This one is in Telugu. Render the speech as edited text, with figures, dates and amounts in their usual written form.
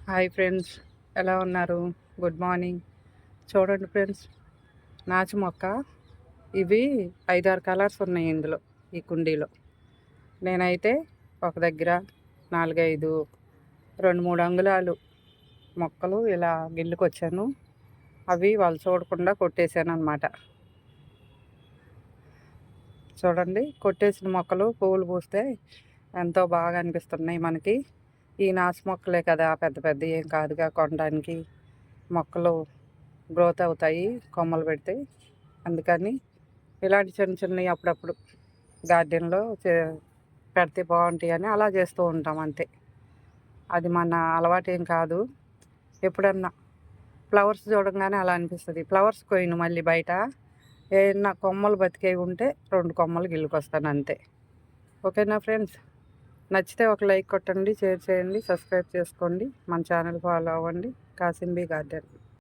హాయ్ ఫ్రెండ్స్, ఎలా ఉన్నారు? Good morning. చూడండి ఫ్రెండ్స్, నాచు మొక్క. ఇవి 5-6 కలర్స్ ఉన్నాయి ఇందులో, ఈ కుండీలో. నేనైతే ఒక దగ్గర 4-5, 2-3 అంగుళాలు మొక్కలు ఇలా గిల్లుకొచ్చాను. అవి వాళ్ళు చూడకుండా కొట్టేశాను అనమాట. చూడండి, కొట్టేసిన మొక్కలు పువ్వులు పూస్తే ఎంతో బాగా అనిపిస్తున్నాయి మనకి. ఈ నాచు మొక్కలే కదా, పెద్ద పెద్ద ఏం కాదుగా కొనడానికి. మొక్కలు గ్రోత్ అవుతాయి కొమ్మలు పెడితే. అందుకని ఇలాంటి చిన్న చిన్నవి అప్పుడప్పుడు గార్డెన్లో పెడితే బాగుంటాయి అని అలా చేస్తూ ఉంటాం అంతే. అది మన అలవాటు ఏం కాదు. ఎప్పుడన్నా ఫ్లవర్స్ చూడంగానే అలా అనిపిస్తుంది. ఫ్లవర్స్ కోయను మళ్ళీ బయట. ఏమన్నా కొమ్మలు బతికేవి ఉంటే 2 కొమ్మలు గిల్లుకొస్తాను అంతే. ఓకేనా ఫ్రెండ్స్? నచ్చితే ఒక లైక్ కొట్టండి, షేర్ చేయండి, సబ్స్క్రైబ్ చేసుకోండి, మన ఛానల్ ఫాలో అవ్వండి. Kasim B garden.